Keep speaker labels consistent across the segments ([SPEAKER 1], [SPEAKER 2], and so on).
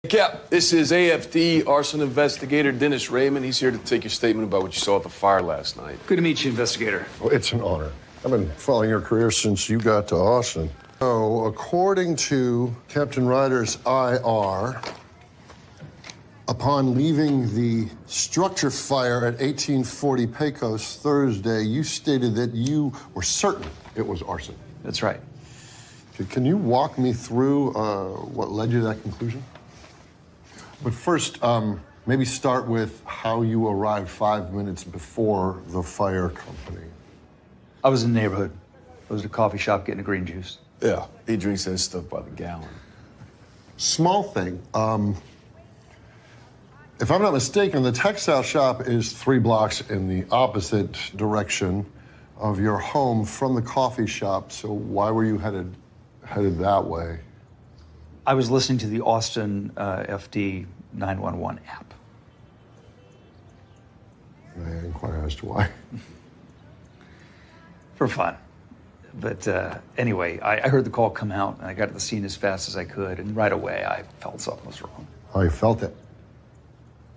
[SPEAKER 1] Cap, this is AFD arson investigator Dennis Raymond. He's here to take your statement about what you saw at the fire last night.
[SPEAKER 2] Good to meet you, investigator.
[SPEAKER 3] Well, it's an honor. I've been following your career since you got to Austin. So, according to Captain Ryder's IR, upon leaving the structure fire at 1840 Pecos Thursday, you stated that you were certain it was arson.
[SPEAKER 2] That's right.
[SPEAKER 3] Can you walk me through what led you to that conclusion? But first, maybe start with how you arrived 5 minutes before the fire company.
[SPEAKER 2] I was in the neighborhood. I was at a coffee shop getting a green juice.
[SPEAKER 1] Yeah, he drinks that stuff by the gallon.
[SPEAKER 3] Small thing. If I'm not mistaken, the textile shop is 3 blocks in the opposite direction of your home from the coffee shop. So why were you headed that way?
[SPEAKER 2] I was listening to the Austin FD 911 app.
[SPEAKER 3] May I inquire as to why?
[SPEAKER 2] For fun. But anyway, I heard the call come out, and I got to the scene as fast as I could, and right away I felt something was wrong.
[SPEAKER 3] Oh, you felt it?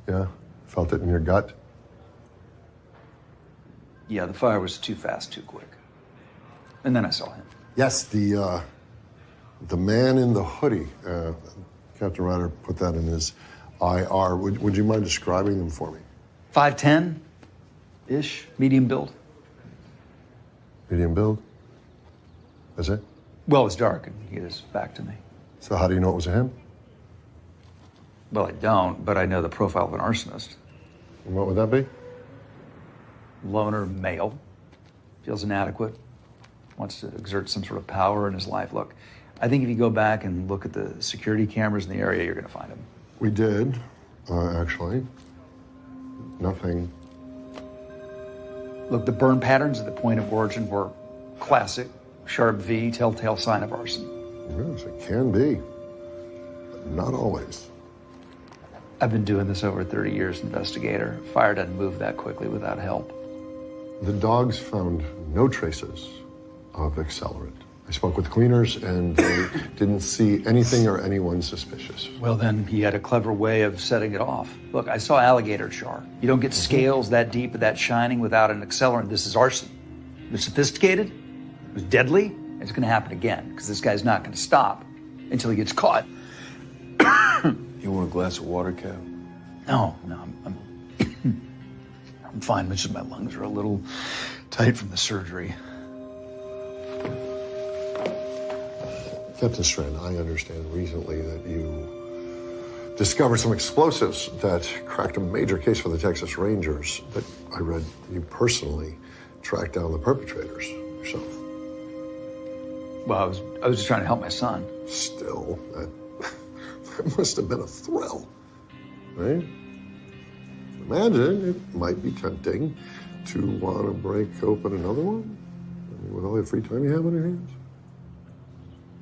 [SPEAKER 3] Yeah? Felt it in your gut?
[SPEAKER 2] Yeah, the fire was too fast, too quick. And then I saw him.
[SPEAKER 3] Yes, the man in the hoodie. Captain Ryder put that in his IR. Would you mind describing them for me?
[SPEAKER 2] 5'10"-ish, medium build.
[SPEAKER 3] Medium build? Is it?
[SPEAKER 2] Well, it was dark, and he had his back to me.
[SPEAKER 3] So how do you know it was him?
[SPEAKER 2] Well, I don't, but I know the profile of an arsonist.
[SPEAKER 3] And what would that be?
[SPEAKER 2] Loner male, feels inadequate, wants to exert some sort of power in his life. Look, I think if you go back and look at the security cameras in the area, you're going to find him.
[SPEAKER 3] We did, actually. Nothing.
[SPEAKER 2] Look, the burn patterns at the point of origin were classic, sharp V, telltale sign of arson.
[SPEAKER 3] Yes, it can be, but not always.
[SPEAKER 2] I've been doing this over 30 years, investigator. Fire doesn't move that quickly without help.
[SPEAKER 3] The dogs found no traces of accelerant. I spoke with cleaners, and they didn't see anything or anyone suspicious.
[SPEAKER 2] Well, then he had a clever way of setting it off. Look, I saw alligator char. You don't get scales that deep with that shining without an accelerant. This is arson. It was sophisticated, it was deadly, and it's going to happen again, because this guy's not going to stop until he gets caught.
[SPEAKER 1] You want a glass of water, Cap?
[SPEAKER 2] No, I'm I'm fine. It's just my lungs are a little tight from the surgery.
[SPEAKER 3] Captain Strand, I understand recently that you discovered some explosives that cracked a major case for the Texas Rangers, but I read you personally tracked down the perpetrators yourself.
[SPEAKER 2] Well, I was just trying to help my son.
[SPEAKER 3] Still, that must have been a thrill, right? Imagine it might be tempting to want to break open another one. I mean, with all the free time you have on your hands.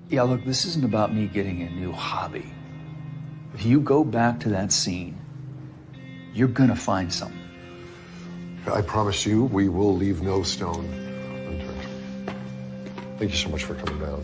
[SPEAKER 2] Yeah, look, this isn't about me getting a new hobby. If you go back to that scene, you're gonna find something.
[SPEAKER 3] I promise you, we will leave no stone unturned. Thank you so much for coming down.